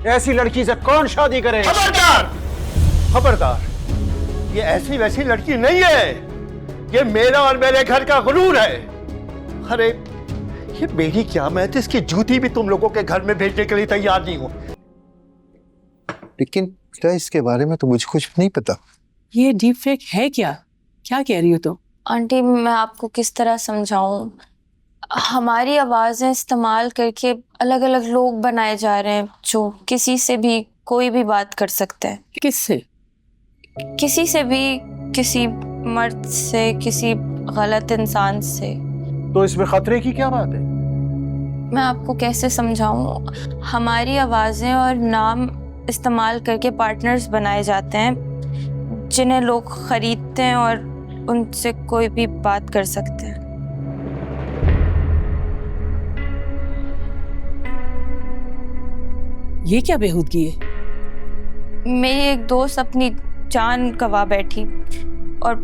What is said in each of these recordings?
ऐसी लड़की से कौन शादी करे? खबरदार, खबरदार, ये ऐसी वैसी लड़की नहीं है। ये मेरा और मेरे घर का गुरूर है। अरे ये मेरी क्या, मैं तो इसकी जूती भी तुम लोगों के घर में भेजने के लिए तैयार नहीं हूं। लेकिन बेटा इसके बारे में तो मुझे कुछ नहीं पता। ये डीप फेक है क्या? क्या कह रही हो तुम? आंटी, मैं आपको किस तरह समझाऊं? हमारी आवाज़ें इस्तेमाल करके अलग अलग लोग बनाए जा रहे हैं जो किसी से भी कोई भी बात कर सकते हैं। किससे? किसी से भी, किसी मर्द से, किसी गलत इंसान से। तो इसमें खतरे की क्या बात है? मैं आपको कैसे समझाऊं? हमारी आवाज़ें और नाम इस्तेमाल करके पार्टनर्स बनाए जाते हैं जिन्हें लोग खरीदते हैं और उनसे कोई भी बात कर सकते हैं। ये क्या बेहूदगी है? मेरी एक दोस्त अपनी जान गंवा बैठी और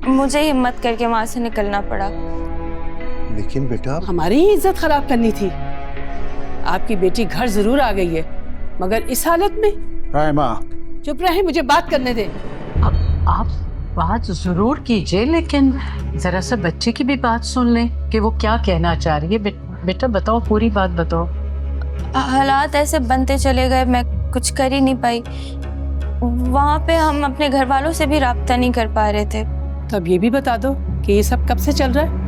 मुझे हिम्मत करके वहां से निकलना पड़ा। लेकिन बेटा हमारी ही इज्जत खराब करनी थी। आपकी बेटी घर जरूर आ गई है, मगर इस हालत में। रायमा, चुप रहे, मुझे बात करने दे। अब आप बात जरूर कीजिए, लेकिन जरा सा बच्चे की भी बात सुन लें कि वो क्या कहना चाह रही है। बेटा बताओ, पूरी बात बताओ। हालात ऐसे बनते चले गए, मैं कुछ कर ही नहीं पाई। वहाँ पे हम अपने घर वालों से भी राब्ता नहीं कर पा रहे थे। तब ये भी बता दो कि ये सब कब से चल रहा है?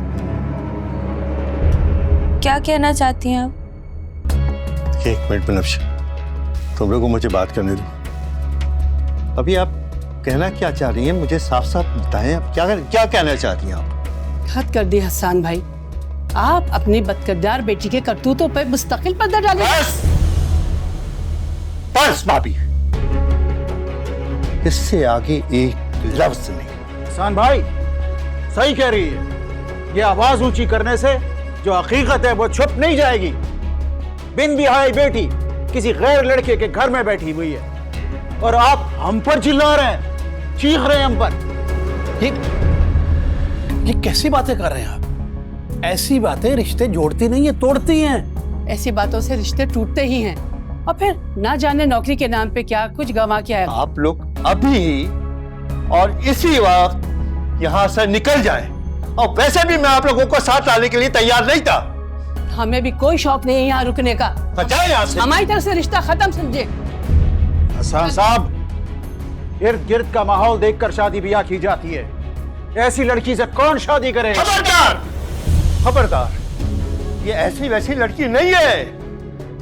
क्या कहना चाहती हैं आप? एक मिनट बनफ्शा, तुम लोगों को मुझे बात करने दो। अभी आप कहना क्या चाह रही हैं? मुझे साफ साफ बताएं, आप क्या कहना चाहती हैं आप? हद कर दी हसन भाई, आप अपनी बदकिरदार बेटी के करतूतों पर मुस्तकिल पर्दा डालें। बस बस भाभी, इससे आगे एक लफ्ज नहीं। हसन भाई सही कह रही है। ये आवाज ऊंची करने से जो हकीकत है वो छुप नहीं जाएगी। बिन बिहाई बेटी किसी गैर लड़के के घर में बैठी हुई है और आप हम पर चिल्ला रहे हैं, चीख रहे हैं हम पर। ये कैसी बातें कर रहे हैं आप? ऐसी बातें रिश्ते जोड़ती नहीं है, तोड़ती हैं। ऐसी बातों से रिश्ते टूटते ही हैं, और फिर ना जाने नौकरी के नाम पे क्या कुछ गंवा के आए। आप लोग अभी और इसी वक्त यहाँ से निकल जाएं। और वैसे भी मैं आप लोगों को साथ लाने के लिए तैयार नहीं था। हमें भी कोई शौक नहीं है यहाँ रुकने का। जाए यहाँ से। हमारी तरफ से रिश्ता खत्म समझे। हसन साहब, इर्द गिर्द का माहौल देखकर शादी ब्याह की जाती है। ऐसी लड़की से कौन शादी करे? खबरदार, खबरदार, ये ऐसी वैसी लड़की नहीं है।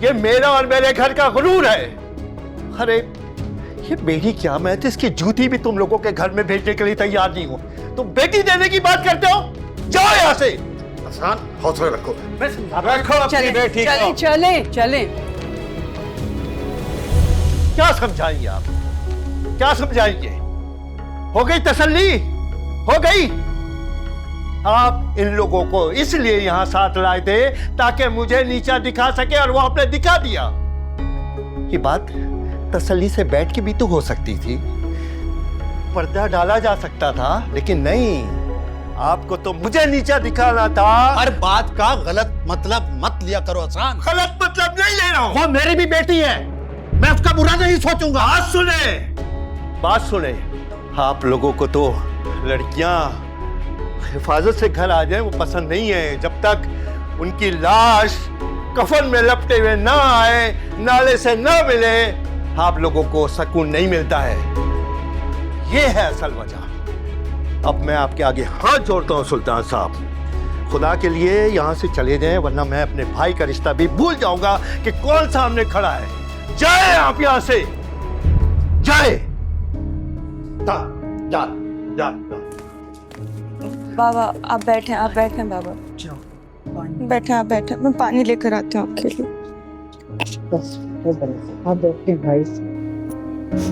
ये मेरा और मेरे घर का गुरूर है। अरे ये मेरी क्या, मैं तो इसकी जूती भी तुम लोगों के घर में भेजने के लिए तैयार नहीं हूं। तुम बेटी देने की बात करते हो? जाओ यहाँ से। आसान, हौसला रखो। रखो अपनी बेटी को। चले चले चले। क्या समझाएंगे आप? क्या समझाएंगे? हो गई तसल्ली? हो गई? आप इन लोगों को इसलिए यहां साथ लाए थे ताकि मुझे नीचा दिखा सके, और वो आपने दिखा दिया। ये बात तसल्ली से बैठ के भी तो हो सकती थी, पर्दा डाला जा सकता था, लेकिन नहीं, आपको तो मुझे नीचा दिखाना था। हर बात का गलत मतलब मत लिया करो हसन। गलत मतलब नहीं ले रहा हूं। वो मेरी भी बेटी है, मैं उसका बुरा नहीं सोचूंगा। बात सुने, आप लोगों को तो लड़कियां हिफाजत से घर आ जाए वो पसंद नहीं है। जब तक उनकी लाश कफन में लपटे हुए ना आए, नाले से ना मिले, आप लोगों को सुकून नहीं मिलता है। ये है असल वजह। अब मैं आपके आगे हाथ जोड़ता हूं सुल्तान साहब, खुदा के लिए यहाँ से चले जाएं, वरना मैं अपने भाई का रिश्ता भी भूल जाऊंगा कि कौन सामने खड़ा है। जाए आप यहाँ से, जाए। जा, जा, जा, जा। बाबा आप बैठे, आप बैठे बाबा। बैठे, आप बैठे, मैं पानी लेकर आती हूँ आपके लिए। आप बैठे भाई।